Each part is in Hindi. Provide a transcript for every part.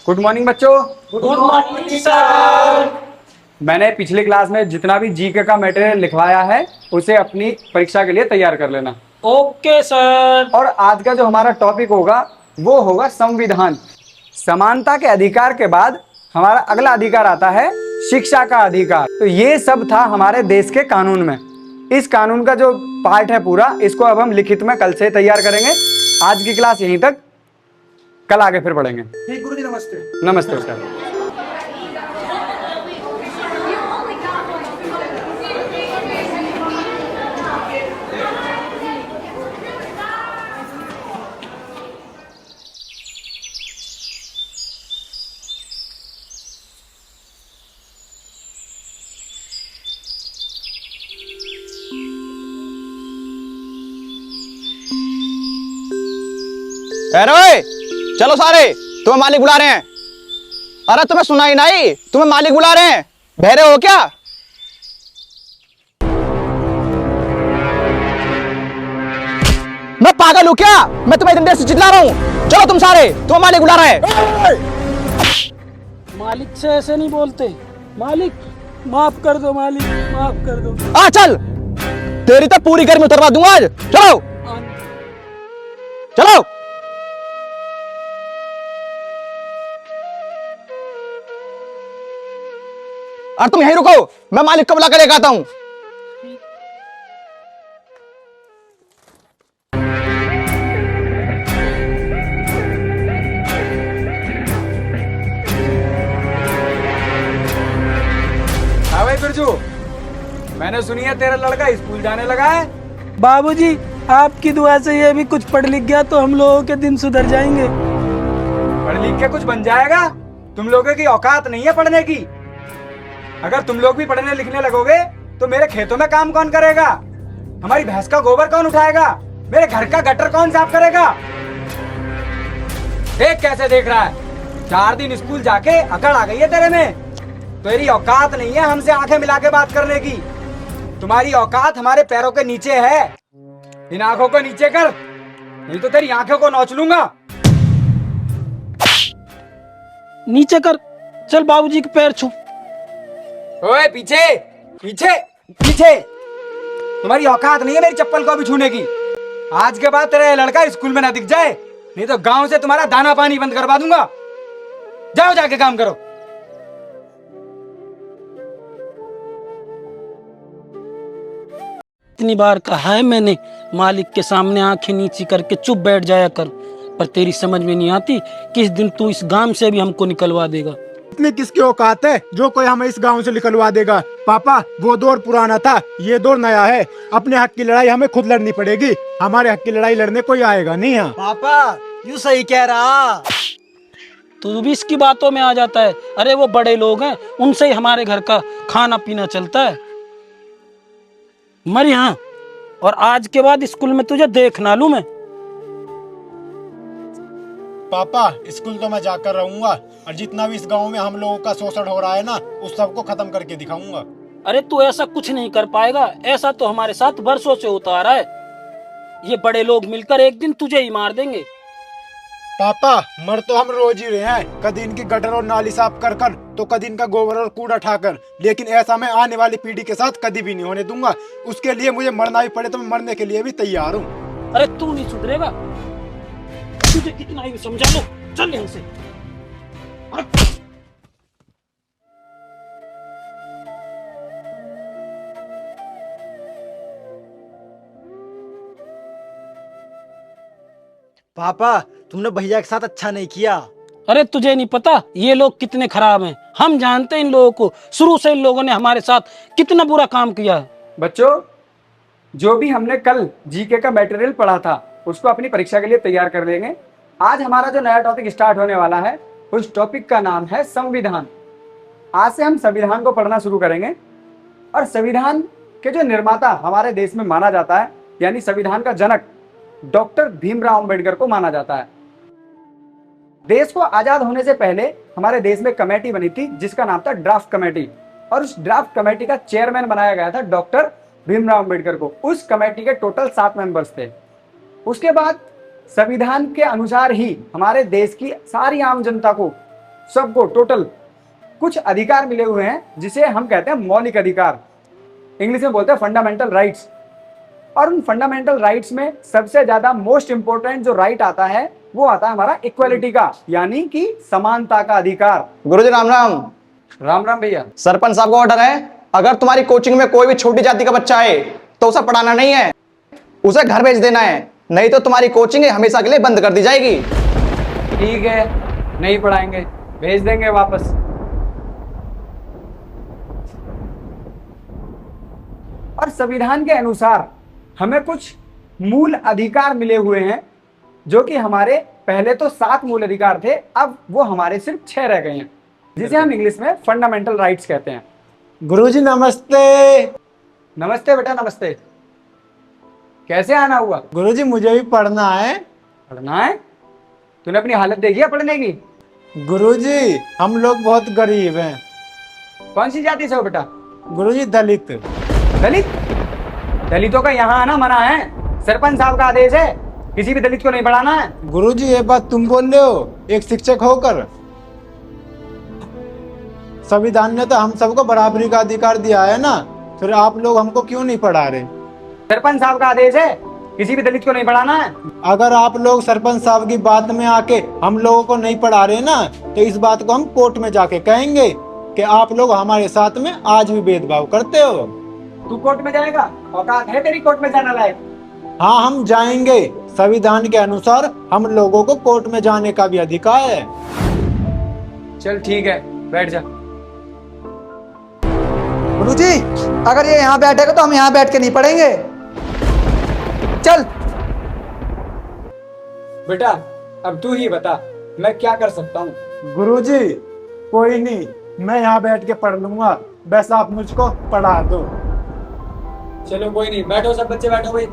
गुड मॉर्निंग बच्चों। Good morning sir. मैंने पिछली क्लास में जितना भी जीके का मटेरियल लिखवाया है उसे अपनी परीक्षा के लिए तैयार कर लेना। Okay sir. और आज का जो हमारा टॉपिक होगा वो होगा संविधान। समानता के अधिकार के बाद हमारा अगला अधिकार आता है शिक्षा का अधिकार। तो ये सब था हमारे देश के कानून में। इस कानून का जो पार्ट है पूरा, इसको अब हम लिखित में कल से तैयार करेंगे। आज की क्लास यहीं तक, कल आगे फिर पढ़ेंगे। ठीक गुरुजी, नमस्ते। नमस्ते सर। अरे चलो सारे, तुम्हें मालिक बुला रहे हैं। अरे तुम्हें सुनाई नहीं? तुम्हें मालिक बुला रहे हैं। बहरे हो क्या? मैं पागल हूं क्या? मैं तुम्हें इतनी देर से चिल्ला रहा हूं। चलो तुम सारे, तुम्हें मालिक बुला रहे हैं। मालिक से ऐसे नहीं बोलते। मालिक माफ कर दो, मालिक माफ कर दो। आ चल, तेरी तो पूरी गर्मी उतरवा दूंगा आज। चलो चलो। और तुम यहीं रुको, मैं मालिक को बुला कर लेकर आता हूं। हाँ भाई बिरजू, मैंने सुनी है तेरा लड़का स्कूल जाने लगा है। बाबूजी, आपकी दुआ से ये भी कुछ पढ़ लिख गया तो हम लोगों के दिन सुधर जाएंगे। पढ़ लिख के कुछ बन जाएगा? तुम लोगों की औकात नहीं है पढ़ने की। अगर तुम लोग भी पढ़ने लिखने लगोगे तो मेरे खेतों में काम कौन करेगा? हमारी भैंस का गोबर कौन उठाएगा? मेरे घर का गटर कौन साफ करेगा? देख कैसे देख रहा है। 4 दिन स्कूल जाके अकड़ आ गई है तेरे में। तेरी औकात नहीं है हमसे आंखें मिला के बात करने की। तुम्हारी औकात हमारे पैरों के नीचे है। इन आंखों को नीचे कर, नहीं तो तेरी आंखों को नोच लूंगा। नीचे कर। चल बाबूजी के पैर छू। ओए पीछे पीछे पीछे। तुम्हारी औकात नहीं है मेरी चप्पल को भी छूने की। आज के बाद तेरा लड़का स्कूल में ना दिख जाए, नहीं तो गांव से तुम्हारा दाना पानी बंद करवा दूंगा। जाओ जाके काम करो। इतनी बार कहा है मैंने, मालिक के सामने आंखें नीची करके चुप बैठ जाया कर, पर तेरी समझ में नहीं आती। किस दिन तू इस गांव से भी हमको निकलवा देगा। इतनी किसकी औकात है जो कोई हमें इस गांव से निकलवा देगा? पापा, वो दौर पुराना था, ये दौर नया है। अपने हक की लड़ाई हमें खुद लड़नी पड़ेगी। हमारे हक की लड़ाई लड़ने कोई आएगा नहीं। यहाँ पापा यू सही कह रहा। तू भी इसकी बातों में आ जाता है। अरे वो बड़े लोग हैं, उनसे ही हमारे घर का खाना पीना चलता है। मर यहाँ, और आज के बाद स्कूल में तुझे देख ना लूं मैं। पापा, स्कूल तो मैं जाकर रहूंगा, और जितना भी इस गांव में हम लोगों का शोषण हो रहा है ना, उस सबको खत्म करके दिखाऊंगा। अरे तू ऐसा कुछ नहीं कर पाएगा। ऐसा तो हमारे साथ वर्षों से होता आ रहा है। ये बड़े लोग मिलकर एक दिन तुझे ही मार देंगे। पापा, मर तो हम रोज ही रहे हैं, कभी इनकी गटर और नाली साफ कर कर, तो कभी इनका गोबर और कूड़ा ठाकर। लेकिन ऐसा मैं आने वाली पीढ़ी के साथ कभी भी नहीं होने दूंगा। उसके लिए मुझे मरना भी पड़े तो मैं मरने के लिए भी तैयार हूँ। अरे तू नहीं सुधरेगा, तुझे कितना ही समझा लो। चल यहाँ से। पापा, तुमने भैया के साथ अच्छा नहीं किया। अरे तुझे नहीं पता ये लोग कितने खराब हैं। हम जानते हैं इन लोगों को। शुरू से इन लोगों ने हमारे साथ कितना बुरा काम किया है। बच्चों, जो भी हमने कल जीके का मटेरियल पढ़ा था उसको अपनी परीक्षा के लिए तैयार कर लेंगे। आज हमारा जो नया टॉपिक स्टार्ट होने वाला है, उस टॉपिक का नाम है संविधान। आज से हम संविधान को पढ़ना शुरू करेंगे। और संविधान के जो निर्माता हमारे देश में माना जाता है, यानी संविधान का जनक डॉक्टर भीमराव अंबेडकर को माना जाता है। देश को आजाद होने से पहले हमारे देश में कमेटी बनी थी जिसका नाम था ड्राफ्ट कमेटी, और उस ड्राफ्ट कमेटी का चेयरमैन बनाया गया था डॉक्टर भीमराव अंबेडकर को। उस कमेटी के टोटल 7 मेंबर्स थे। उसके बाद संविधान के अनुसार ही हमारे देश की सारी आम जनता को सबको टोटल कुछ अधिकार मिले हुए हैं जिसे हम कहते हैं मौलिक अधिकार, इंग्लिश में बोलते हैं फंडामेंटल राइट्स। और उन फंडामेंटल राइट्स में सबसे ज्यादा मोस्ट इंपोर्टेंट जो राइट आता है वो आता है हमारा इक्वालिटी का, यानी कि समानता का अधिकार। गुरुजी राम राम। राम राम भैया। सरपंच साहब का ऑर्डर है, अगर तुम्हारी कोचिंग में कोई भी छोटी जाति का बच्चा है तो उसे पढ़ाना नहीं है, उसे घर भेज देना है, नहीं तो तुम्हारी कोचिंग हमेशा के लिए बंद कर दी जाएगी। ठीक है, नहीं पढ़ाएंगे, भेज देंगे वापस। और संविधान के अनुसार हमें कुछ मूल अधिकार मिले हुए हैं, जो कि हमारे पहले तो 7 मूल अधिकार थे, अब वो हमारे सिर्फ 6 रह गए हैं, जिसे हम इंग्लिश में फंडामेंटल राइट्स कहते हैं। गुरुजी नमस्ते। नमस्ते बेटा, नमस्ते। कैसे आना हुआ? गुरुजी मुझे भी पढ़ना है। पढ़ना है? तूने अपनी हालत देखी है पढ़ने की? गुरुजी हम लोग बहुत गरीब हैं। कौन सी जाति से हो बेटा? गुरुजी दलित। दलित? दलितों का यहाँ आना मना है, सरपंच साहब का आदेश है, किसी भी दलित को नहीं पढ़ाना है। गुरुजी ये बात तुम बोल रहे हो एक शिक्षक होकर? संविधान ने तो हम सबको बराबरी का अधिकार दिया है ना, फिर आप लोग हमको क्यों नहीं पढ़ा रहे? सरपंच साहब का आदेश है, किसी भी दलित को नहीं पढ़ाना है। अगर आप लोग सरपंच साहब की बात में आके हम लोगों को नहीं पढ़ा रहे ना, तो इस बात को हम कोर्ट में जाके कहेंगे कि आप लोग हमारे साथ में आज भी भेदभाव करते हो। तू कोर्ट में जाएगा? औकात है तेरी कोर्ट में जाना लायक? हाँ हम जाएंगे, संविधान के अनुसार हम लोगों को कोर्ट में जाने का भी अधिकार है। चल ठीक है, बैठ जा। गुरुजी अगर ये यहाँ बैठेगा तो हम यहाँ बैठ के नहीं पढ़ेंगे। चल। बेटा अब तू ही बता, मैं क्या कर सकता हूँ? गुरुजी कोई नहीं, मैं यहाँ बैठ के पढ़ लूंगा, बस आप मुझको पढ़ा दो। चलो कोई नहीं, बैठो सब बच्चे, बैठो भाई।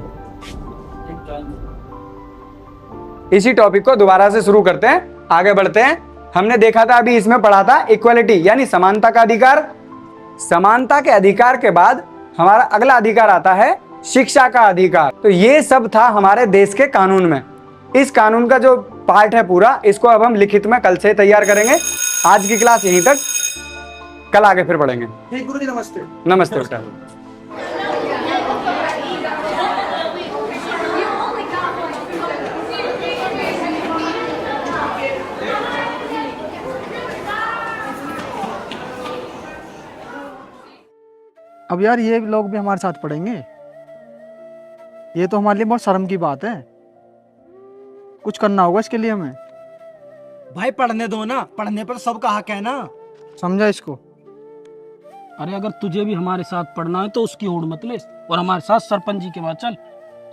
इसी टॉपिक को दोबारा से शुरू करते हैं, आगे बढ़ते हैं। हमने देखा था अभी इसमें पढ़ा था इक्वालिटी यानी समानता का अधिकार। समानता के अधिकार के बाद हमारा अगला अधिकार आता है शिक्षा का अधिकार। तो ये सब था हमारे देश के कानून में। इस कानून का जो पार्ट है पूरा, इसको अब हम लिखित में कल से तैयार करेंगे। आज की क्लास यहीं तक, कल आगे फिर पढ़ेंगे। ठीक गुरुजी नमस्ते। नमस्ते बेटा। अब यार ये लोग भी हमारे साथ पढ़ेंगे, ये तो हमारे लिए बहुत शर्म की बात है। कुछ करना होगा इसके लिए हमें। भाई पढ़ने दो ना, पढ़ने पर सबका हक है ना। समझा इसको? अरे अगर तुझे भी हमारे साथ पढ़ना है तो उसकी होड़ मत ले और हमारे साथ सरपंच जी के पास चल।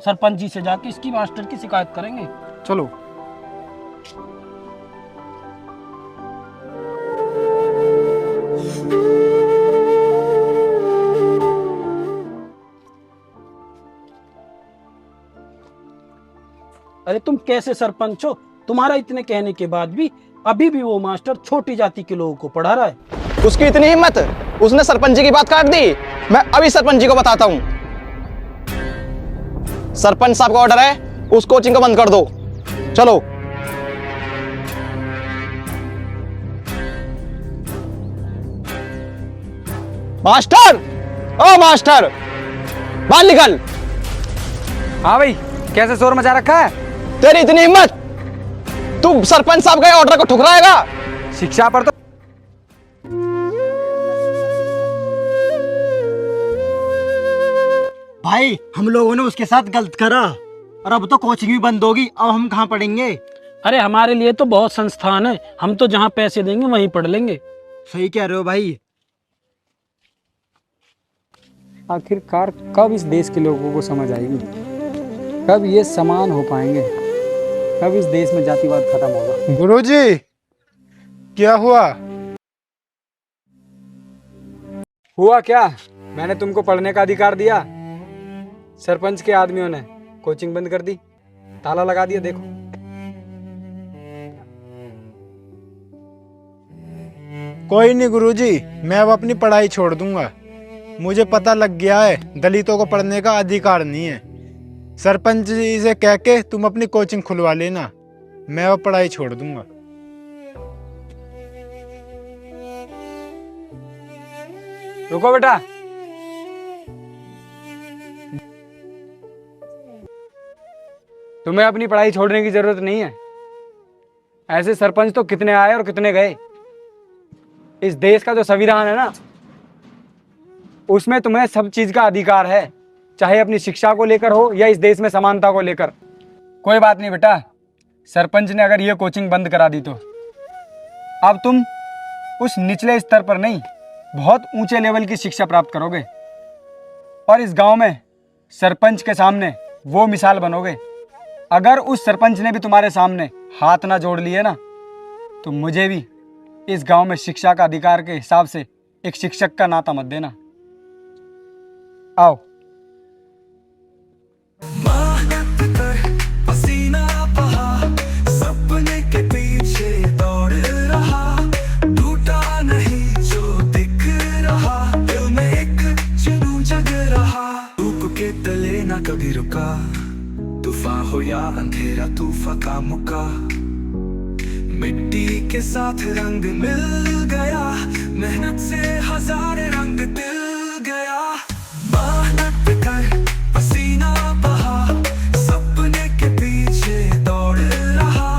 सरपंच जी से जाके इसकी मास्टर की शिकायत करेंगे। चलो। अरे तुम कैसे सरपंच हो? तुम्हारा इतने कहने के बाद भी अभी भी वो मास्टर छोटी जाति के लोगों को पढ़ा रहा है। उसकी इतनी हिम्मत, उसने सरपंच जी की बात काट दी। मैं अभी सरपंच जी को बताता हूँ। सरपंच साहब का ऑर्डर है, उस कोचिंग को बंद कर दो। चलो। मास्टर, ओ मास्टर, बाहर निकल। हाँ भाई, कैसे शोर मचा रखा है? तेरी इतनी हिम्मत, तू सरपंच साहब के ऑर्डर को ठुकराएगा? शिक्षा पर तो भाई हम लोगों ने उसके साथ गलत करा और अब तो कोचिंग भी बंद होगी, अब हम कहाँ पढ़ेंगे? अरे हमारे लिए तो बहुत संस्थान है, हम तो जहाँ पैसे देंगे वहीं पढ़ लेंगे। सही कह रहे हो भाई। आखिरकार कब इस देश के लोगों को समझ आएगी, कब ये समान हो पाएंगे, कब इस देश में जातिवाद खत्म होगा? गुरुजी क्या हुआ? हुआ क्या? मैंने तुमको पढ़ने का अधिकार दिया, सरपंच के आदमियों ने कोचिंग बंद कर दी, ताला लगा दिया। देखो कोई नहीं गुरुजी, मैं अब अपनी पढ़ाई छोड़ दूंगा। मुझे पता लग गया है दलितों को पढ़ने का अधिकार नहीं है। सरपंच जी से कह के तुम अपनी कोचिंग खुलवा लेना, मैं अब पढ़ाई छोड़ दूंगा। रुको बेटा। तुम्हें अपनी पढ़ाई छोड़ने की जरूरत नहीं है। ऐसे सरपंच तो कितने आए और कितने गए। इस देश का जो संविधान है ना, उसमें तुम्हें सब चीज का अधिकार है, चाहे अपनी शिक्षा को लेकर हो या इस देश में समानता को लेकर। कोई बात नहीं बेटा, सरपंच ने अगर ये कोचिंग बंद करा दी तो अब तुम उस निचले स्तर पर नहीं, बहुत ऊंचे लेवल की शिक्षा प्राप्त करोगे और इस गांव में सरपंच के सामने वो मिसाल बनोगे। अगर उस सरपंच ने भी तुम्हारे सामने हाथ ना जोड़ लिए ना, तो मुझे भी इस गांव में शिक्षा का अधिकार के हिसाब से एक शिक्षक का नाता मत देना। आओ। मेहनत कर, पसीना बहा, सपने के पीछे दौड़ रहा, टूटा नहीं जो दिख रहा, दिल में एक जुनून जग रहा। धूप के तले ना कभी रुका, तूफान हो या अंधेरा तूफान का मुका, मिट्टी के साथ रंग मिल गया, मेहनत से हजार रंग दिल गया। मेहनत कर, पसीना बहा, सपने के पीछे दौड़ रहा,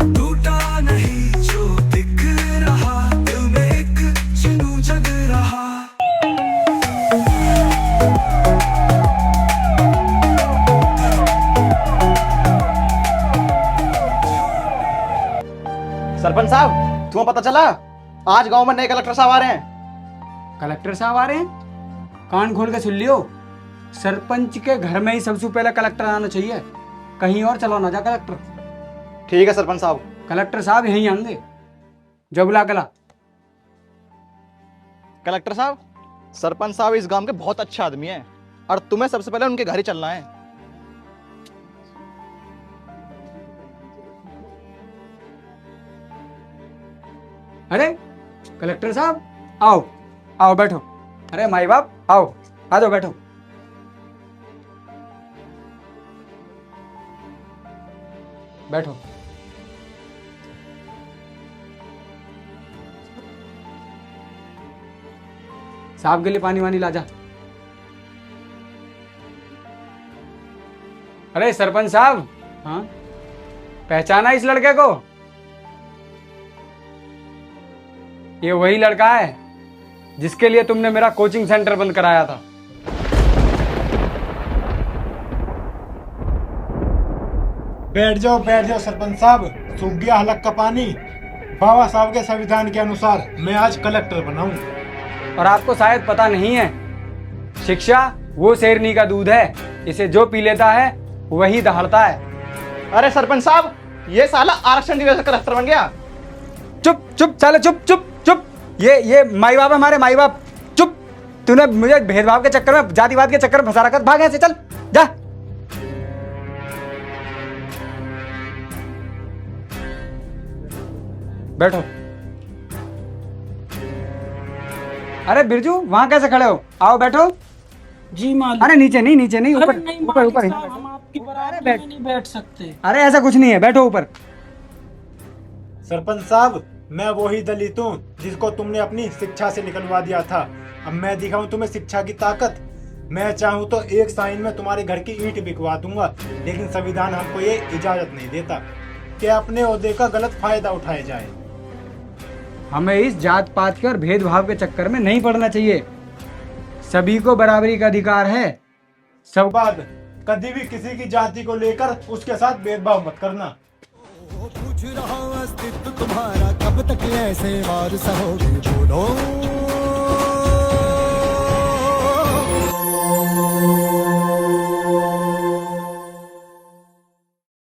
टूटा नहीं जो दिख रहा, दिल में एक जुनून जग रहा। सरपंच साहब, तुम्हें पता चला आज गांव में नए कलेक्टर साहब आ रहे हैं। कलेक्टर साहब आ रहे हैं? कान खोल के सुन लियो, सरपंच के घर में ही सबसे पहले कलेक्टर आना चाहिए, कहीं और चलो ना जा कलेक्टर। ठीक है सरपंच साहब। कलेक्टर साहब यहीं आएंगे, जो बुला कला। कलेक्टर साहब, सरपंच साहब इस गांव के बहुत अच्छे आदमी हैं और तुम्हें सबसे पहले उनके घर ही चलना है। अरे कलेक्टर साहब, आओ आओ बैठो। अरे माई बाप, आओ आ जाओ बैठो। बैठो। साहब के लिए पानी वानी ला जा। अरे सरपंच साहब, हाँ पहचाना इस लड़के को? ये वही लड़का है जिसके लिए तुमने मेरा कोचिंग सेंटर बंद कराया था। बैठ जाओ सरपंच साहब, सूख गया हलक का पानी। बाबा साहब के संविधान के अनुसार मैं आज कलेक्टर बना हूं। और आपको शायद पता नहीं है, शिक्षा वो शेरनी का दूध है, इसे जो पी लेता है वही दहाड़ता है। अरे सरपंच साहब, ये साला आरक्षण की वजह से कलेक्टर बन गया। चुप चुप साले, चुप चुप चुप। ये माई बाप है, हमारे माई बाप। चुप। तूने मुझे भेदभाव के चक्कर में, जातिवाद के चक्कर में फंसा रखा। भाग यहाँ से, चल जा। बैठो। अरे बिरजू, वहां कैसे खड़े हो? आओ बैठो। जी मालिक। अरे नीचे नहीं, अरे ऊपर नहीं ऊपर मालिक ऊपर। साहब, हम आपकी बराबरी में नहीं बैठ सकते। अरे ऐसा कुछ नहीं है, बैठो ऊपर। सरपंच साहब, मैं वही दलित हूँ जिसको तुमने अपनी शिक्षा से निकलवा दिया था। अब मैं दिखाऊं तुम्हें शिक्षा की ताकत। मैं चाहूँ तो एक साइन में तुम्हारे घर की ईंट बिकवा दूंगा, लेकिन संविधान हमको ये इजाजत नहीं देता कि अपने ओहदे का गलत फायदा उठाया जाए। हमें इस जात पात के और भेदभाव के चक्कर में नहीं पड़ना चाहिए। सभी को बराबरी का अधिकार है। सब बाद कभी भी किसी की जाति को लेकर उसके साथ भेदभाव मत करना। पूछ रहा अस्तित्व तुम्हारा, कब तक ऐसे वार सहोगे बोलो।